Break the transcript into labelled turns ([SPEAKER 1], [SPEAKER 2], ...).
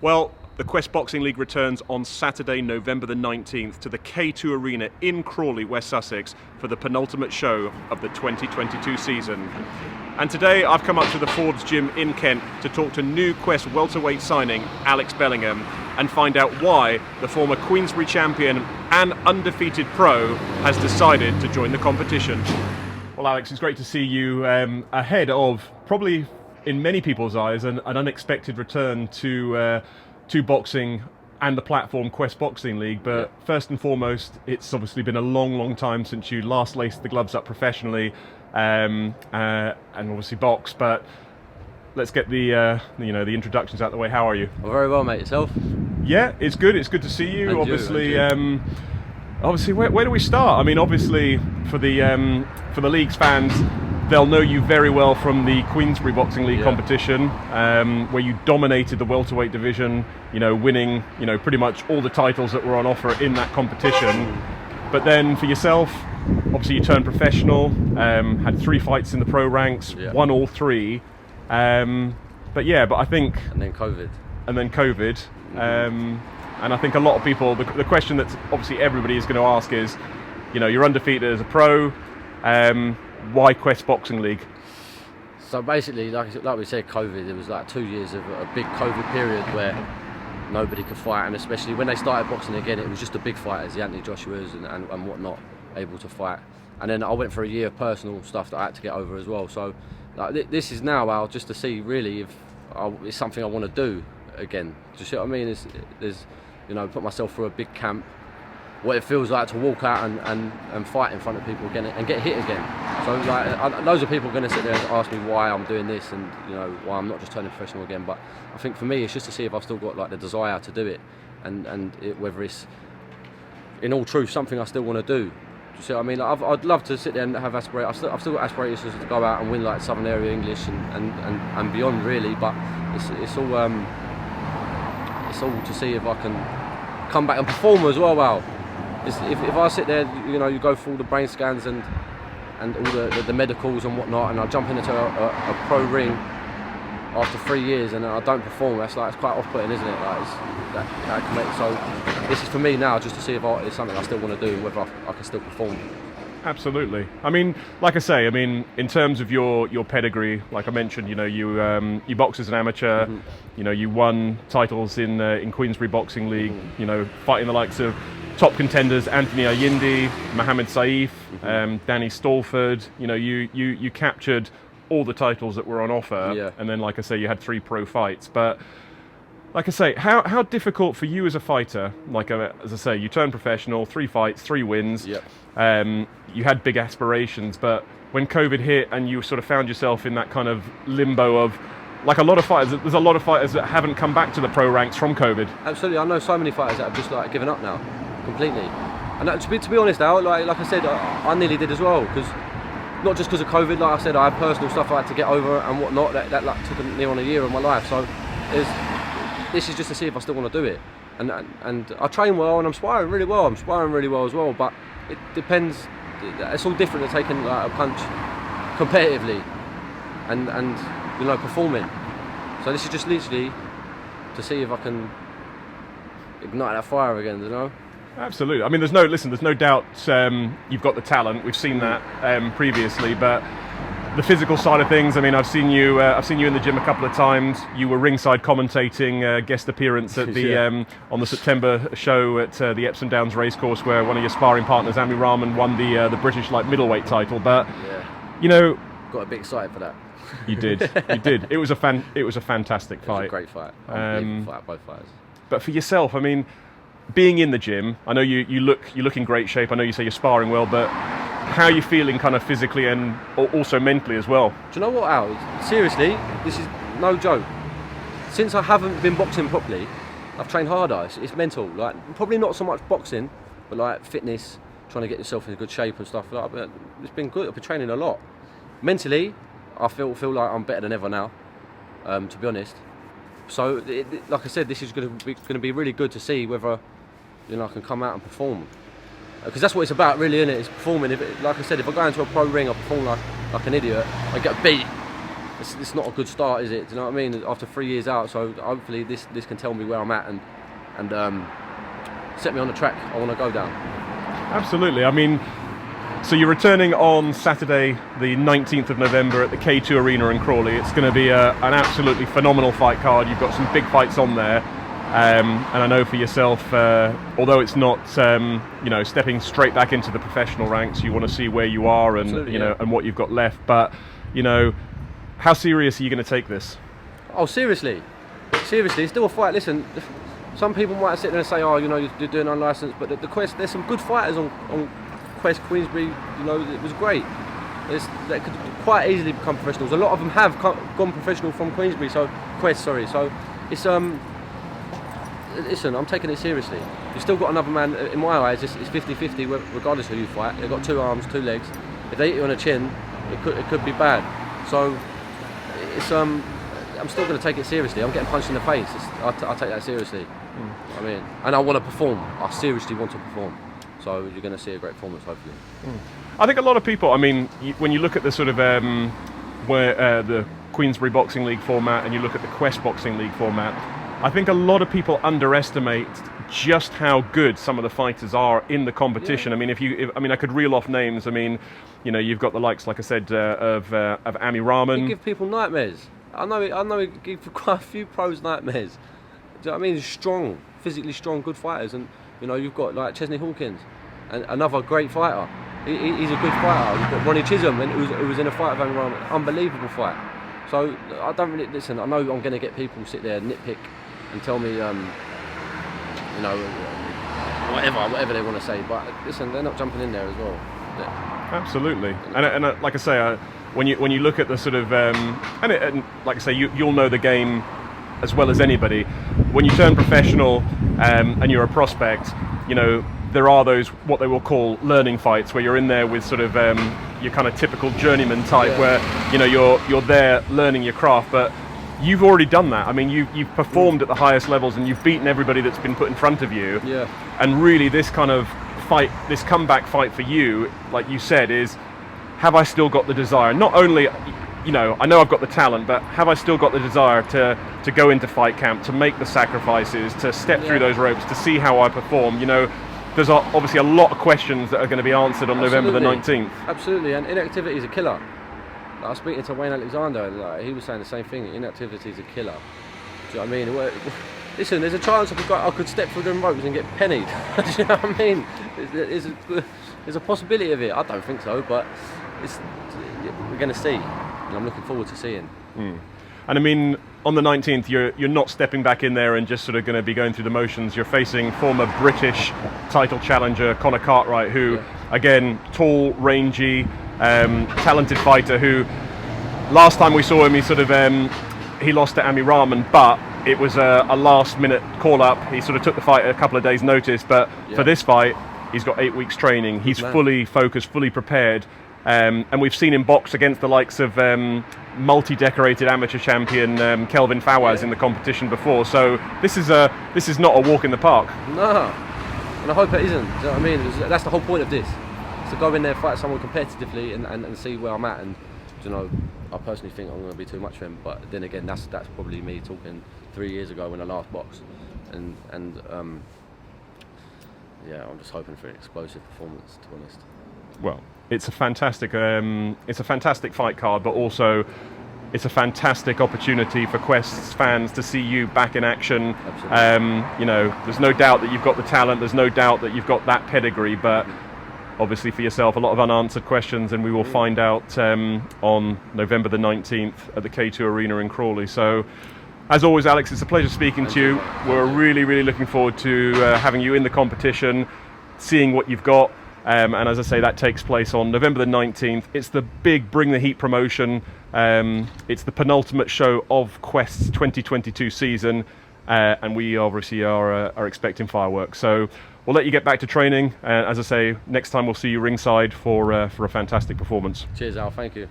[SPEAKER 1] Well, the Quest Boxing League returns on Saturday, November the 19th to the K2 Arena in Crawley, West Sussex for the penultimate show of the 2022 season. And today I've come up to the Ford's Gym in Kent to talk to new Quest welterweight signing Alex Bellingham and find out why the former Queensberry champion and undefeated pro has decided to join the competition. Well, Alex, it's great to see you ahead of probably, in many people's eyes, an unexpected return to boxing and the platform Quest Boxing League. But first and foremost, it's obviously been a long time since you last laced the gloves up professionally and obviously box. But let's get the the introductions out of the way. How are you?
[SPEAKER 2] Well, very well, mate. Yourself?
[SPEAKER 1] Yeah, it's good. It's good to see you.
[SPEAKER 2] And
[SPEAKER 1] obviously,
[SPEAKER 2] you.
[SPEAKER 1] Obviously, where do we start? I mean, obviously, for the league's fans, they'll know you very well from the Queensberry Boxing League competition, where you dominated the welterweight division, winning, pretty much all the titles that were on offer in that competition. But then for yourself, obviously you turned professional, had 3 fights in the pro ranks, won all 3. But I think...
[SPEAKER 2] And then COVID.
[SPEAKER 1] And I think a lot of people, the question that obviously everybody is going to ask is, you're undefeated as a pro, why Quest Boxing League?
[SPEAKER 2] So basically, like we said, COVID, it was like 2 years of a big COVID period where nobody could fight, and especially when they started boxing again, it was just the big fighters, the Anthony Joshuas and whatnot, able to fight. And then I went for a year of personal stuff that I had to get over as well. So this is now just to see really if it's something I want to do again. Do you see what I mean? There's put myself through a big camp, what it feels like to walk out and fight in front of people again and get hit again. So loads of people are going to sit there and ask me why I'm doing this and why I'm not just turning professional again. But I think for me it's just to see if I've still got the desire to do it and whether it's in all truth something I still want to do. Do you see what I mean? I'd love to sit there and have aspirations. I've still got aspirations to go out and win Southern Area English and beyond really. But it's all to see if I can come back and perform as well. Wow. If I sit there, you go through all the brain scans and all the medicals and whatnot, and I jump into a pro ring after 3 years and I don't perform, it's quite off-putting, isn't it? So this is for me now, just to see if it's something I still want to do and whether I can still perform.
[SPEAKER 1] Absolutely. I mean, like I say, in terms of your pedigree, like I mentioned, you boxed as an amateur, you won titles in Queensberry Boxing League, fighting the likes of top contenders Anthony Ayindi, Mohammed Saif, Danny Stallford. You captured all the titles that were on offer, and then, like I say, you had 3 pro fights. But like I say, how difficult for you as a fighter? As I say, you turned professional, 3 fights, 3 wins. You had big aspirations, but when COVID hit and you sort of found yourself in that kind of limbo of, like a lot of fighters, there's a lot of fighters that haven't come back to the pro ranks from COVID.
[SPEAKER 2] Absolutely, I know so many fighters that have just given up now, completely. And to be honest, Al, like I said, I nearly did as well, because not just because of COVID. Like I said, I had personal stuff I had to get over and whatnot. That took near on a year of my life. So this is just to see if I still want to do it. And I train well and I'm sparring really well. I'm sparring really well as well. But it depends. It's all different to taking a punch competitively and performing. So this is just literally to see if I can ignite that fire again.
[SPEAKER 1] Absolutely. I mean, there's no doubt you've got the talent. We've seen that previously, but the physical side of things. I mean, I've seen you in the gym a couple of times. You were ringside commentating guest appearance at the on the September show at the Epsom Downs racecourse, where one of your sparring partners, Ami Rahman, won the British middleweight title. But
[SPEAKER 2] got a bit excited for that.
[SPEAKER 1] You did. It was a fantastic fight.
[SPEAKER 2] It was a great fight. Unbelievable fight, both fights.
[SPEAKER 1] But for yourself, I mean, being in the gym, I know you look in great shape. I know you say you're sparring well, but how are you feeling kind of physically and also mentally as well?
[SPEAKER 2] Do you know what, Al? Seriously, this is no joke. Since I haven't been boxing properly, I've trained harder. It's mental. Probably not so much boxing, but fitness, trying to get yourself in good shape and stuff. But it's been good. I've been training a lot. Mentally, I feel like I'm better than ever now, to be honest. So, like I said, this is going to be really good to see whether I can come out and perform. Because that's what it's about, really, isn't it? It's performing. Like I said, if I go into a pro ring, I perform like an idiot, I get beat, it's not a good start, is it? Do you know what I mean? After 3 years out, so hopefully this can tell me where I'm at and set me on the track I want to go down.
[SPEAKER 1] Absolutely. I mean, so you're returning on Saturday, the 19th of November at the K2 Arena in Crawley. It's going to be an absolutely phenomenal fight card. You've got some big fights on there. And I know for yourself, although it's not, stepping straight back into the professional ranks, you want to see where you are and, and what you've got left. But, how serious are you going to take this? Oh,
[SPEAKER 2] seriously. Seriously, it's still a fight. Listen, some people might sit there and say, oh, you're doing unlicensed, but the Quest, there's some good fighters on Quest, Queensbury, it was great. They could quite easily become professionals. A lot of them have gone professional from Queensbury, so it's listen, I'm taking it seriously. You've still got another man, in my eyes, it's 50-50 regardless who you fight. They've got 2 arms, 2 legs. If they hit you on the chin, it could be bad. So I'm still going to take it seriously. I'm getting punched in the face. I take that seriously. I mean, and I want to perform. I seriously want to perform. So you're going to see a great performance, hopefully.
[SPEAKER 1] I think a lot of people, I mean, when you look at the sort of the Queensbury Boxing League format and you look at the Quest Boxing League format, I think a lot of people underestimate just how good some of the fighters are in the competition. Yeah. I mean, I could reel off names. I mean, you've got the likes, like I said, of Ami Rahman.
[SPEAKER 2] You give people nightmares. I know it gives quite a few pros nightmares. Do you know what I mean? Strong, physically strong, good fighters, and you've got like Chesney Hawkins, and another great fighter. He's a good fighter. You've got Ronnie Chisholm, who was in a fight with Ami Rahman, unbelievable fight. So I don't really listen. I know I'm going to get people sit there and nitpick and tell me, whatever they want to say. But listen, they're not jumping in there as well.
[SPEAKER 1] Absolutely, and like I say, when you look at the sort of and like I say, you'll know the game as well as anybody. When you turn professional and you're a prospect, there are those what they will call learning fights where you're in there with sort of your kind of typical journeyman type, where you're there learning your craft, but you've already done that. I mean, you've performed at the highest levels and you've beaten everybody that's been put in front of you. Yeah. And really, this kind of fight, this comeback fight for you, like you said, is have I still got the desire? Not only, I know I've got the talent, but have I still got the desire to go into fight camp, to make the sacrifices, to step through those ropes, to see how I perform? There's obviously a lot of questions that are going to be answered on November the 19th.
[SPEAKER 2] Absolutely, and inactivity is a killer. I was speaking to Wayne Alexander, he was saying the same thing. Inactivity is a killer. Do you know what I mean? Listen, there's a chance I could step through them ropes and get pennied. Do you know what I mean? There's a possibility of it. I don't think so, but we're going to see. And I'm looking forward to seeing.
[SPEAKER 1] And I mean, on the 19th, you're not stepping back in there and just sort of going to be going through the motions. You're facing former British title challenger Conor Cartwright, who, again, tall, rangy, talented fighter who last time we saw him he lost to Ami Rahman, but it was a last minute call up. He sort of took the fight at a couple of days notice, but for this fight he's got 8 weeks training. He's fully focused, fully prepared, and we've seen him box against the likes of multi-decorated amateur champion Kelvin Fawaz in the competition before, so this is not a walk in the park.
[SPEAKER 2] No, and I hope it isn't. Do you know what I mean? That's the whole point of this. To go in there, fight someone competitively and see where I'm at, and I personally think I'm going to be too much for him. But then again, that's probably me talking 3 years ago when I last boxed, and I'm just hoping for an explosive performance, to be honest.
[SPEAKER 1] Well, it's a fantastic fight card, but also it's a fantastic opportunity for Quest's fans to see you back in action. There's no doubt that you've got the talent. There's no doubt that you've got that pedigree, but obviously for yourself, a lot of unanswered questions, and we will find out on November the 19th at the K2 Arena in Crawley. So, as always, Alex, it's a pleasure speaking to you. We're really, really looking forward to having you in the competition, seeing what you've got. And as I say, that takes place on November the 19th. It's the big Bring the Heat promotion. It's the penultimate show of Quest's 2022 season. And we obviously are expecting fireworks. So we'll let you get back to training. As I say, next time we'll see you ringside for a fantastic performance.
[SPEAKER 2] Cheers, Al. Thank you.